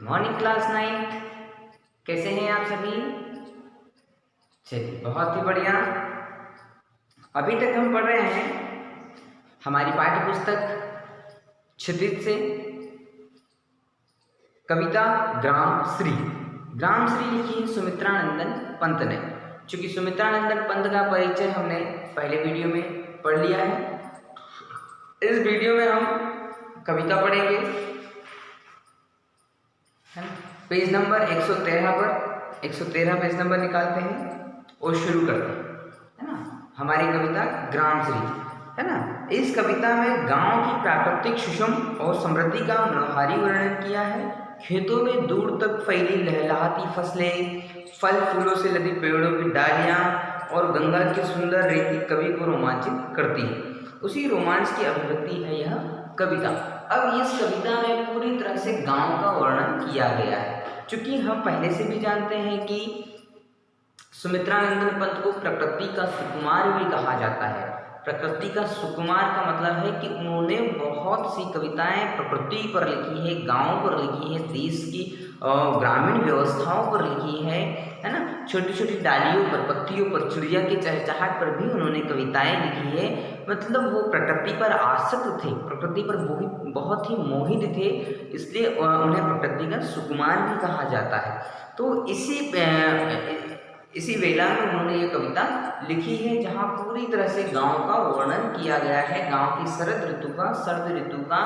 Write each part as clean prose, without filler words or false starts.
Morning class 9। कैसे हैं आप सभी? चलिए, बहुत ही बढ़िया। अभी तक हम पढ़ रहे हैं हमारी पाठ्य पुस्तक क्षितिज से कविता ग्राम श्री। ग्राम श्री लिखी है सुमित्रानंदन पंत ने। चूंकि सुमित्रानंदन पंत का परिचय हमने पहले वीडियो में पढ़ लिया है, इस वीडियो में हम कविता पढ़ेंगे, है ना। पेज नंबर 113 पर 113 पेज नंबर निकालते हैं और शुरू करते हैं, है ना। हमारी कविता ग्राम श्री, है ना। इस कविता में गांव की प्राकृतिक सुषम और समृद्धि का मनोहारी वर्णन किया है। खेतों में दूर तक फैली लहलहाती फसलें, फल फूलों से लदी पेड़ों की डालियां और गंगा की सुंदर रेती कवि को रोमांचित करती है। उसी रोमांच की अभिव्यक्ति है यह कविता। अब इस कविता में पूरी तरह से गांव का वर्णन किया गया है। चूंकि हम पहले से भी जानते हैं कि सुमित्रानंदन पंत को प्रकृति का सुकुमार भी कहा जाता है। प्रकृति का सुकुमार का मतलब है कि उन्होंने बहुत सी कविताएं प्रकृति पर लिखी है, गांव पर लिखी है, देश की ग्रामीण व्यवस्थाओं पर लिखी है ना। छोटी छोटी डालियों पर, पत्तियों पर, चिड़िया की चहचहाहट पर भी उन्होंने कविताएं लिखी है। मतलब वो प्रकृति पर आसक्त थे, प्रकृति पर बहुत ही मोहित थे, इसलिए उन्हें प्रकृति का सुकुमार भी कहा जाता है। तो इसी वेला में उन्होंने ये कविता लिखी है, जहाँ पूरी तरह से गांव का वर्णन किया गया है। गांव की सर्द ऋतु का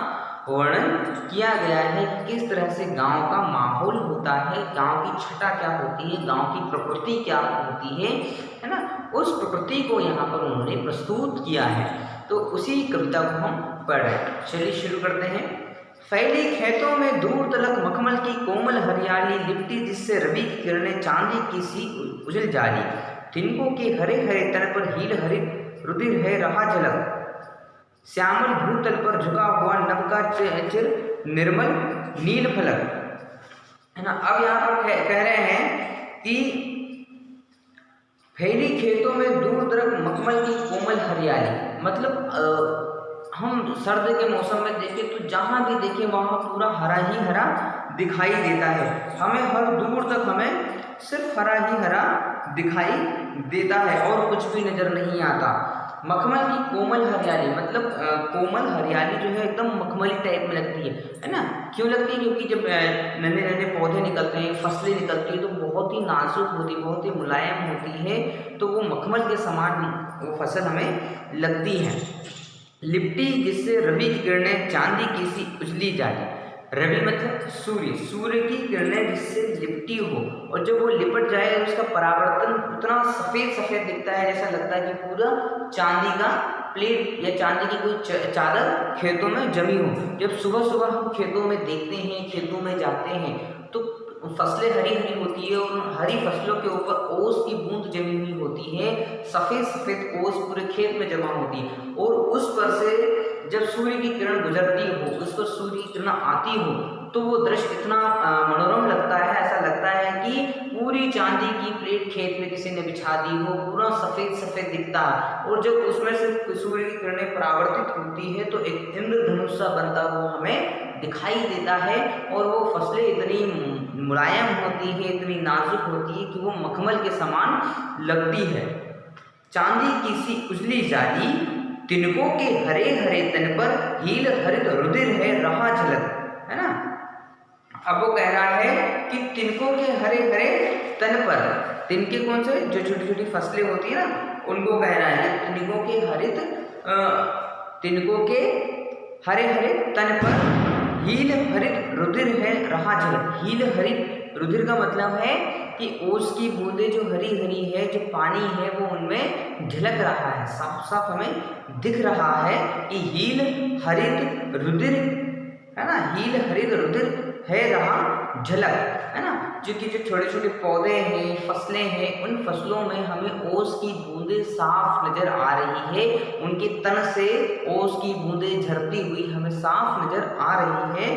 वर्णन किया गया है कि किस तरह से गांव का माहौल होता है, गांव की छटा क्या होती है, गांव की प्रकृति क्या होती है ना। उस प्रकृति को यहाँ पर उन्होंने प्रस्तुत किया है। तो उसी कविता को हम पढ़ रहे हैं। चलिए शुरू करते हैं। फैली खेतों में दूर तलक मखमल की कोमल हरियाली लिपटी, जिससे रवि की किरणें चांदी की सी उजल जाली। तिनकों के हरे हरे तन पर हील हरित रुधिर है रहा झलक, श्यामल भूतल पर झुका हुआ नभ का चिर निर्मल नील फलक, है ना। अब यहाँ पर कह रहे हैं कि फैली खेतों में दूर तलक मखमल की कोमल हरियाली, मतलब हम सर्द के मौसम में देखें तो जहाँ भी देखें वहाँ पूरा हरा ही हरा दिखाई देता है। हमें हर दूर तक हमें सिर्फ हरा ही हरा दिखाई देता है और कुछ भी नजर नहीं आता। मखमल की कोमल हरियाली, मतलब कोमल हरियाली जो है एकदम मखमली टाइप में लगती है ना। क्यों लगती है? क्योंकि जब नन्हे नन्हे पौधे निकलते हैं, फसलें निकलती है, तो बहुत ही नाजुक होती है, बहुत ही मुलायम होती है, तो वो मखमल के समान वो फसल हमें लगती है। लिपटी, जिससे रवि की किरणें चांदी की सी उजली जाली। रवि मतलब सूर्य की किरणें जिससे लिपटी हो, और जब वो लिपट जाए उसका परावर्तन उतना सफ़ेद सफ़ेद दिखता है, जैसा लगता है कि पूरा चांदी का प्लेट या चांदी की कोई चादर खेतों में जमी हो। जब सुबह सुबह हम खेतों में देखते हैं, खेतों में जाते हैं, तो फसलें हरी हरी होती है और हरी फसलों के ऊपर ओस की बूंद जमी हुई होती है, सफ़ेद सफ़ेद ओस पूरे खेत में जमा होती है, और उस पर से जब सूर्य की किरण गुजरती हो, उस पर सूर्य की किरण आती हो, तो वो दृश्य इतना मनोरम लगता है। ऐसा लगता है कि पूरी चांदी की प्लेट खेत में किसी ने बिछा दी हो, पूरा सफ़ेद सफ़ेद दिखता है। और जब उसमें से सूर्य की किरणें परावर्तित होती है तो एक इंद्रधनुष सा बनता हुआ हमें दिखाई देता है, और वो फसलें इतनी मुलायम होती है, इतनी नाजुक होती है कि वो मखमल के समान लगती है। चांदी की सी उजली जाली, तिनकों के हरे हरे तन पर हील हरित रुधिर है रहा झलक, है ना। अब वो कह रहा है कि तिनकों के हरे हरे तन पर, तिनके कौन से? जो छोटी छोटी फसलें होती है ना, उनको कह रहा है कि तिनकों के हरे हरे तन पर हील हरित रुधिर है रहा झलक। हील हरित रुधिर का मतलब है कि ओस की बूंदें जो हरी हरी है, जो पानी है वो उनमें झलक रहा है, साफ साफ हमें दिख रहा है कि हील हरित रुधिर, है ना, हील हरित रुधिर है रहा झलक, है ना। क्योंकि जो छोटे छोटे पौधे हैं, फसलें हैं, उन फसलों में हमें ओस की बूंदें साफ नजर आ रही है, उनके तन से ओस की बूंदें झरती हुई हमें साफ नजर आ रही है।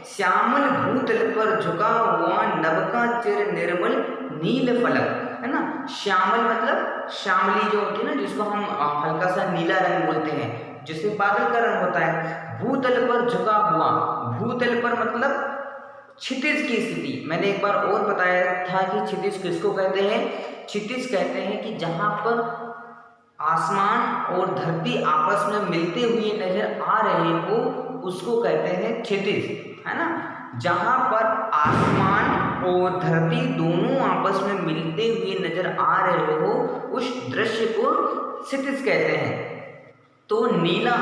श्यामल भूतल पर झुका हुआ नभ का चिर निर्मल नील फलक, है ना। श्यामल मतलब श्यामली जो होती है ना, जिसको हम हल्का सा नीला रंग बोलते हैं, जिससे बादल का रंग होता है। भूतल पर झुका हुआ, भूतल पर मतलब क्षितिज की स्थिति, मैंने एक बार और बताया था कि क्षितिज किसको कहते हैं। क्षितिज कहते हैं कि जहां पर आसमान और धरती आपस में मिलते हुए नजर आ रहे हो उसको कहते हैं क्षितिज, है ना। जहां पर आसमान और धरती दोनों आपस में मिलते हुए नजर आ रहे हो उस दृश्य को क्षितिज कहते हैं। तो नीला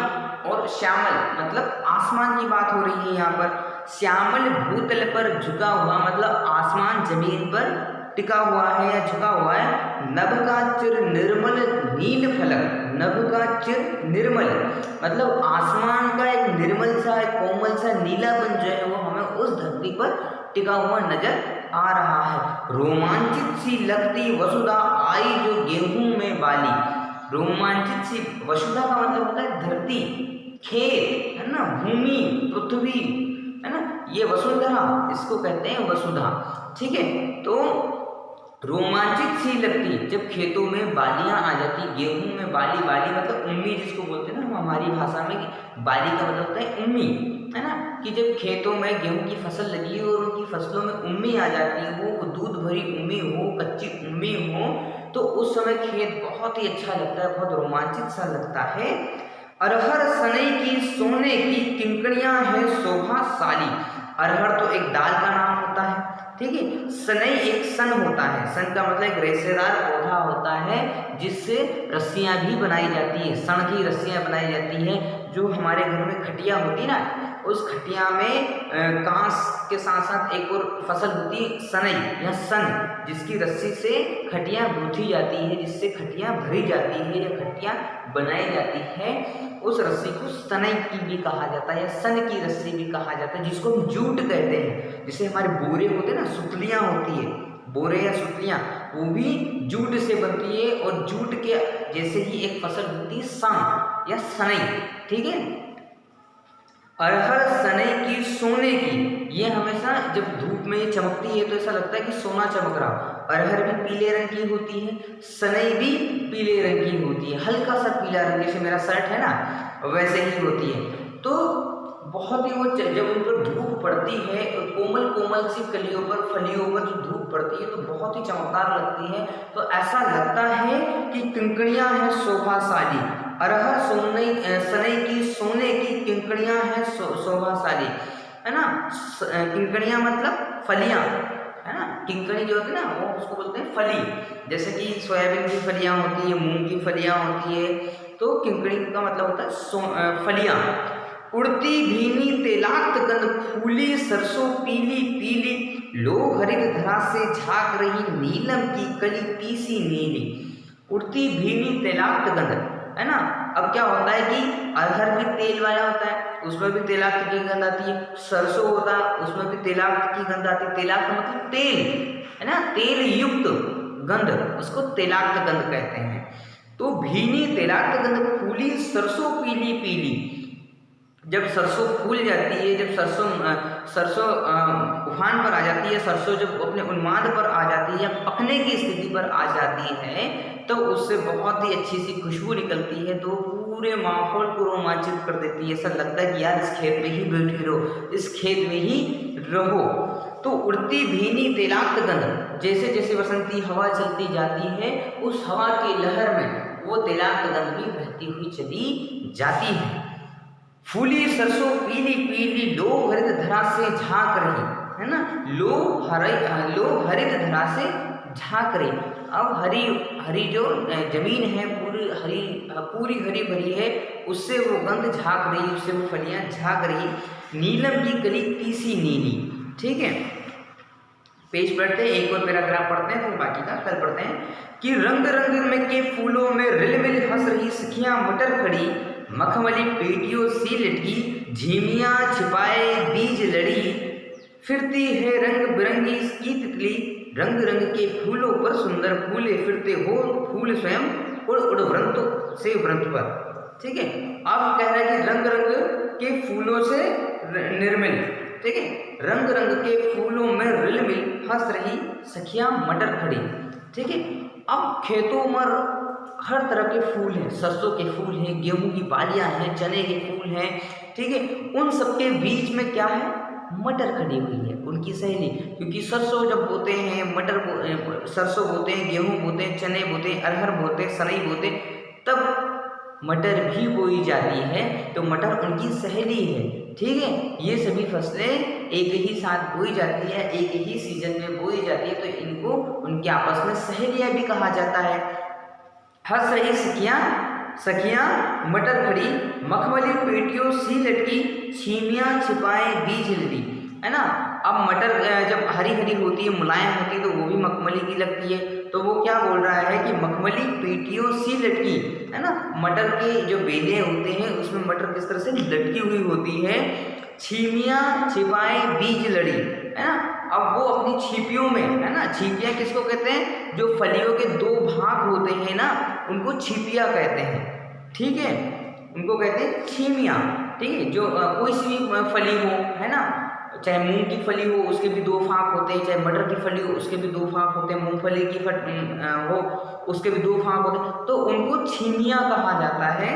और श्यामल मतलब आसमान की बात हो रही है यहाँ पर। श्यामल भूतल पर झुका हुआ मतलब आसमान जमीन पर टिका हुआ है या झुका हुआ है। नभ का चिर निर्मल नील फलक, नभ का चिर निर्मल मतलब आसमान का एक निर्मल सा एक कोमल सा नीलापन जो है वो हमें उस धरती पर टिका हुआ नजर आ रहा है। रोमांचित सी लगती वसुधा आई जो गेहूं में बाली, रोमांचित सी, वसुधा का मतलब होता है धरती, खेत, है ना, भूमि, पृथ्वी, है ना, ये वसुंधरा, इसको कहते हैं वसुधा। ठीक है, तो रोमांचित सी लगती जब खेतों में बालियां आ जाती, गेहूं में बाली, बाली मतलब उम्मी जिसको बोलते हैं ना हम हमारी भाषा में, बाली का मतलब होता है उम्मी, है ना, कि जब खेतों में गेहूं की फसल लगी हो और उनकी फसलों में उम्मी आ जाती हो, वो दूध भरी उम्मी हो, कच्ची उम्मी हो, तो उस समय खेत बहुत ही अच्छा लगता है, बहुत रोमांचित सा लगता है। अरहर सनई की सोने की किंकणियां है शोभाशाली, अरहर तो एक दाल का नाम होता है, ठीक है। सनई एक सन होता है, सन का मतलब एक रेशेदार पौधा होता है जिससे रस्सियां भी बनाई जाती है, सन की रस्सियां बनाई जाती हैं। जो हमारे घर में खटिया होती ना, उस खटिया में कांस के साथ साथ एक और फसल होती है सनई या सन, जिसकी रस्सी से खटियां गूंथी जाती है, जिससे खटियां भरी जाती है या खटियां बनाई जाती है। उस रस्सी को सनई की भी कहा जाता है या सन की रस्सी भी कहा जाता है, जिसको हम जूट कहते हैं। जैसे हमारे बोरे होते हैं ना, सुतलियां होती है, बोरे या सुतलियां, वो भी जूट से बनती है। और जूट के जैसे ही एक फसल होती है सन या सनई, ठीक है। अरहर सनई की सोने की, ये हमेशा जब धूप में चमकती है तो ऐसा लगता है कि सोना चमक रहा। अरहर भी पीले रंग की होती है, सनई भी पीले रंग की होती है, हल्का सा पीला रंग, जैसे मेरा शर्ट है ना वैसे ही होती है। तो बहुत ही वो जब उन पर धूप पड़ती है, कोमल कोमल सी कलियों पर, फलियों पर जो धूप पड़ती है तो बहुत ही चमकदार लगती है। तो ऐसा लगता है कि किंकणियां हैं शोभाशाली, अरहर सनई की सोने की किंकणियां हैं शोभाशाली, है ना। किंकणियां मतलब फलियां, है ना, किंकणी जो होती है ना वो उसको बोलते हैं फली। जैसे कि सोयाबीन की फलियां होती है, मूंग की फलियां होती है, तो किंकणी का मतलब होता है फलियां। उड़ती भीनी तेलाक्त गंध फूली सरसों पीली पीली, लो हरित धरा से झांक रही नीलम की कली तीसी नीली। उड़ती भीनी तेलाक्त गंध, है ना। अब क्या होता है कि अरहर भी तेल वाला होता है, उसमें भी तेलाक्त की गंध आती है। सरसों होता है, उसमें भी तेलाक्त की गंध आती है। तेलाक्त मतलब तेल, है ना, तेल युक्त गंध, उसको तेलाक्त गंध कहते हैं। तो भीनी तेलाक्त गंध फूली सरसों पीली पीली, जब सरसों फूल जाती है, जब सरसों उफान पर आ जाती है, सरसों जब अपने उन्माद पर आ जाती है या पकने की स्थिति पर आ जाती है, तो उससे बहुत ही अच्छी सी खुशबू निकलती है, तो पूरे माहौल को रोमांचित कर देती है। ऐसा लगता है कि यार इस खेत में ही बैठे रहो, इस खेत में ही रहो। तो उड़ती भीनी तेलाक्त गंध, जैसे जैसे बसंती हवा चलती जाती है, उस हवा की लहर में वो तेलाक्त गंध भी बहती हुई चली जाती है। फूली सरसों पीली पीली, लो हरित धरा से झांक रही, है ना, लो हरित धरा से झांक रही। अब हरी हरी जो जमीन है पूरी हरी भरी है, उससे वो गंध झांक रही, उससे वो फलियां झांक रही। नीलम की कली तीसी नीली, ठीक है। पेज पढ़ते हैं, एक और पैराग्राफ पढ़ते हैं, फिर बाकी का कल पढ़ते हैं। कि रंग रंग में के फूलों में रिलमिल हंस रही सखियां मटर खड़ी, मखमली पेटियों सी लटकी, झिमियां छिपाए बीज लड़ी, फिरती है रंग बिरंगी की तितली, रंग रंग के फूलों पर सुंदर फूले फिरते हो फूल स्वयं उड़ उड़ व्रंत से व्रंत पर, ठीक है। अब कह रहा है कि रंग रंग के फूलों से निर्मिल, ठीक है, रंग रंग के फूलों में रिलमिल हंस रही सखियां मटर खड़ी, ठीक है। अब खेतों में हर तरह के फूल हैं, सरसों के फूल हैं, गेहूं की बालियां हैं, चने के फूल हैं, ठीक है। उन सबके बीच में क्या है, मटर खड़ी हुई है, उनकी सहेली। क्योंकि सरसों जब बोते हैं, सरसों बोते हैं, गेहूं बोते हैं, चने बोते हैं, अरहर बोते हैं, सनई बोते हैं, तब मटर भी बोई जाती है, तो मटर उनकी सहेली है। ठीक है, ये सभी फसलें एक ही साथ बोई जाती है, एक ही सीजन में बोई जाती है, तो इनको उनके आपस में सहेलियां भी कहा जाता है। हंस रही सखियां मटर खड़ी, मखमली पेटियों सी लटकी, छीमियां छिपाए बीज लड़ी, है ना। अब मटर जब हरी हरी होती है, मुलायम होती है, तो वो भी मखमली की लगती है। तो वो क्या बोल रहा है कि मखमली पेटियों सी लटकी, है ना। मटर के जो बेले होते हैं उसमें मटर किस तरह से लटकी हुई होती है। छीमियां छिपाए बीज लड़ी, है ना। अब वो अपनी छिपियों में, है ना, छिपियां किसको कहते हैं, जो फलियों के दो भाग होते हैं ना, उनको छिपियां कहते हैं। ठीक है, उनको कहते हैं छीमियां। ठीक है, जो कोई सी भी फली हो, है ना, चाहे मूंग की फली हो उसके भी दो फाक होते हैं, चाहे मटर की फली हो उसके भी दो फाक होते हैं, मूंगफली की हो उसके भी दो फाक होते हैं, तो उनको छीमियां कहा जाता है।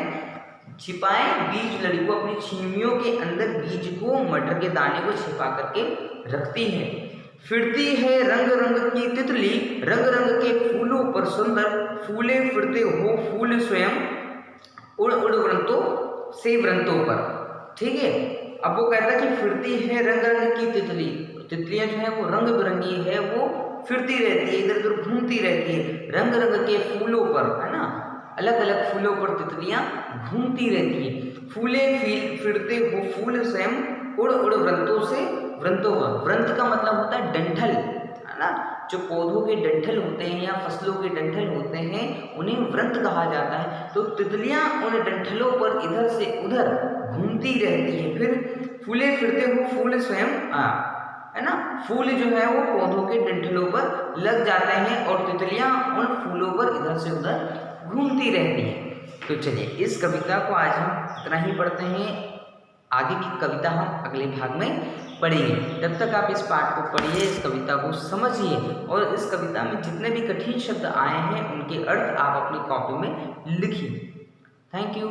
छिपाए बीज लड़ी, को अपनी छीमियों के अंदर बीज को, मटर के दाने को छिपा करके रखती है। फिरती है रंग रंग की तितली, रंग रंग के फूलों पर सुंदर, फूले फिरते हो फूल स्वयं, उड़ उड़ व्रंतों से व्रंतों पर। ठीक है, अब वो कहता है कि फिरती है रंग रंग की तितली, तितलियां जो है वो रंग बिरंगी है, वो फिरती रहती है, इधर उधर घूमती रहती है, रंग रंग के फूलों पर, है ना, अलग अलग फूलों पर तितलियां घूमती रहती है। फूले फिरते हो फूल स्वयं, उड़ उड़ व्रंतों से व्रंतों पर। व्रंत का मतलब होता है डंठल, है ना। जो पौधों के डंठल होते हैं या फसलों के डंठल होते हैं उन्हें व्रंत कहा जाता है। तो तितलियां उन डंठलों पर इधर से उधर घूमती रहती है। फिर फूले फिरते हो फूल स्वयं, है ना, फूल जो है वो पौधों के डंठलों पर लग जाते हैं और तितलियां उन फूलों पर इधर से उधर घूमती रहती हैं। तो चलिए इस कविता को आज हम इतना ही पढ़ते हैं, आगे की कविता हम अगले भाग में पढ़ेंगे। तब तक आप इस पाठ को पढ़िए, इस कविता को समझिए और इस कविता में जितने भी कठिन शब्द आए हैं उनके अर्थ आप अपनी कॉपी में लिखिए। Thank you.